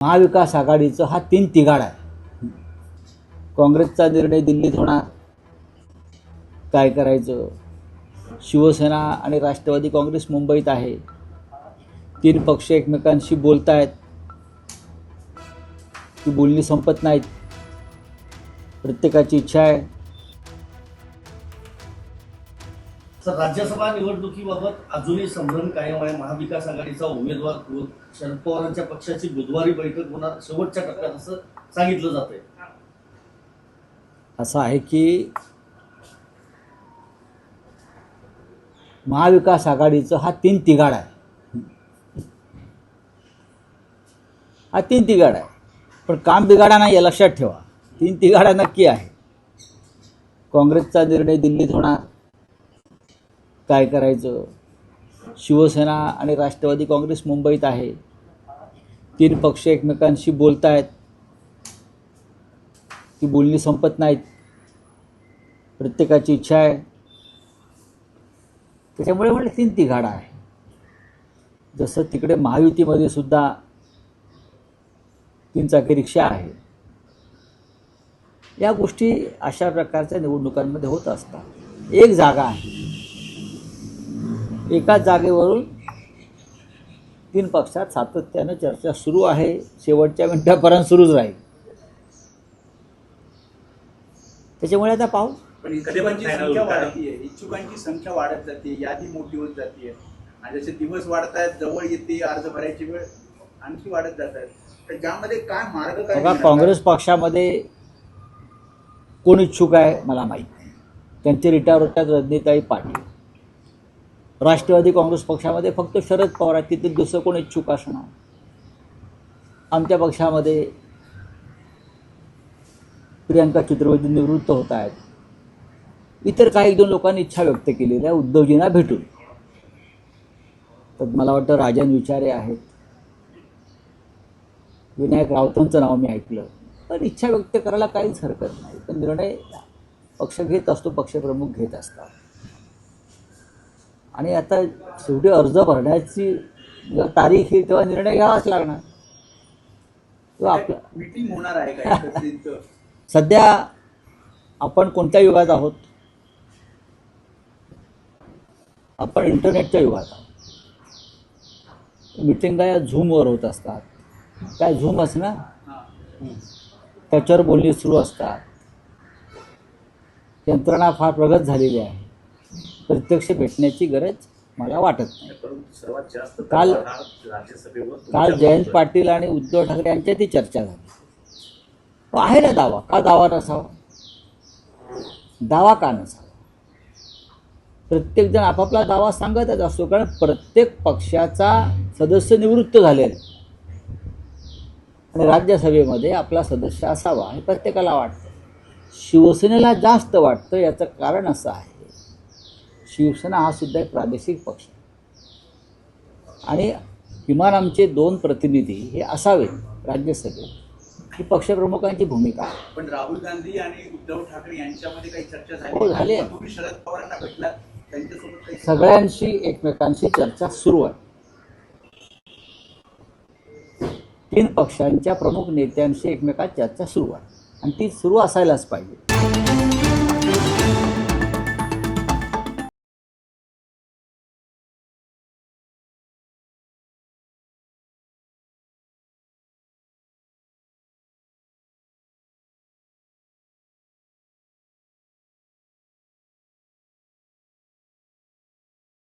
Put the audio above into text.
महाविकास आघाडीचा हा तीन तिघाड आहे. काँग्रेसचा निर्णय दिल्लीत होणार, काय करायचं. शिवसेना आणि राष्ट्रवादी काँग्रेस मुंबईत आहे. तीन पक्ष एकमेकांशी बोलतायत, ती बोलणी संपत नाहीत. प्रत्येकाची इच्छा आहे. राज्यसभा निवडणुकीबाबत अजूनही संभ्रम कायम आहे. महाविकास आघाडीचा उमेदवार कोण, शरद पवारांच्या पक्षाची बुधवारी बैठक होणार शेवटच्या टप्प्यात असं सांगितलं जातंय. असं आहे की महाविकास आघाडीचा हा तीन तिघाड आहे. हा तीन तिघाड आहे, पण काम बिघाडा नाही हे लक्षात ठेवा. तीन तिघाडा नक्की आहे. काँग्रेसचा निर्णय दिल्लीत होणार, काय करायचं. शिवसेना आणि राष्ट्रवादी काँग्रेस मुंबईत आहे. तीन पक्ष एकमेकांशी बोलतायत, ती बोलणी संपत नाहीत. प्रत्येकाची इच्छा आहे. त्याच्यामुळे म्हटलं तीन तिघाडा आहे. जसं तिकडे महायुतीमध्ये सुद्धा तीन चाकी रिक्षा आहे. या गोष्टी अशा प्रकारच्या निवडणुकांमध्ये होत असतात. एक जागा आहे, एकाच जागेवरून तीन पक्षात सातत्यानं चर्चा सुरू आहे. शेवटच्या मिनिटापर्यंत सुरूच राहील. त्याच्यामुळे आता पाहू. पण इच्छुकांची संख्या वाढतीये, इच्छुकांची संख्या वाढत जाते, यादी मोठी होत जाते आणि जसे दिवस वाढत आहेत, जवळ येते, अर्ज भरायची वेळ आणखी वाढत जात आहे. तर ज्यामध्ये काय मार्ग काय. बघा, काँग्रेस पक्षामध्ये कोण इच्छुक आहे मला माहीत नाही. त्यांचे रिटायर होतात रजनीताई पाटील. राष्ट्रवादी काँग्रेस पक्षामध्ये फक्त शरद पवार आहेत, तिथे दुसरं कोण इच्छुक असणार. आमच्या पक्षामध्ये प्रियंका चतुर्वेदी निवृत्त होत आहेत. इतर काही दोन लोकांनी इच्छा व्यक्त केलेली आहे उद्धवजींना भेटून. तर मला वाटतं राजन विचारे आहेत, विनायक राऊतांचं नाव मी ऐकलं. पण इच्छा व्यक्त करायला काहीच हरकत नाही. पण निर्णय पक्ष घेत असतो, पक्षप्रमुख घेत असतात. आणि आता शेवटी अर्ज भरण्याची तारीख येईल तेव्हा निर्णय घ्यावाच लागणार. तेव्हा आपलं मीटिंग होणार आहे का. सध्या आपण कोणत्या युगात आहोत. आपण इंटरनेटच्या युगात आहोत. मिटिंगा या झूमवर होत असतात. काय झूमच ना, त्याच्यावर बोलणी सुरू असतात. यंत्रणा फार प्रगत झालेली आहे. प्रत्यक्ष भेटण्याची गरज मला वाटत नाही. काल जयंत पाटील आणि उद्धव ठाकरे यांच्यातही चर्चा झाली. आहे ना दावा, का दावा नसावा. दावा का नसावा. प्रत्येकजण आपापला दावा सांगतच असतो, कारण प्रत्येक पक्षाचा सदस्य निवृत्त झालेला आणि राज्यसभेमध्ये आपला सदस्य असावा हे प्रत्येकाला वाटतं. शिवसेनेला जास्त वाटतं. याचं कारण असं आहे, शिवसेना हा सुद्धा एक प्रादेशिक पक्ष आहे आणि किमान आमचे 2 प्रतिनिधी हे असावेत राज्यसभेत. ही पक्षप्रमुखांची भूमिका आहे. पण राहुल गांधी आणि उद्धव ठाकरे यांच्यामध्ये काही चर्चा झाली. हो, झाली आहे. तुम्ही शरद पवारांना भेटला, त्यांच्यासोबत काही सगळ्यांशी एकमेकांशी चर्चा सुरू आहे. 3 पक्षांच्या प्रमुख नेत्यांशी एकमेकात चर्चा सुरू आहे आणि ती सुरू असायलाच पाहिजे.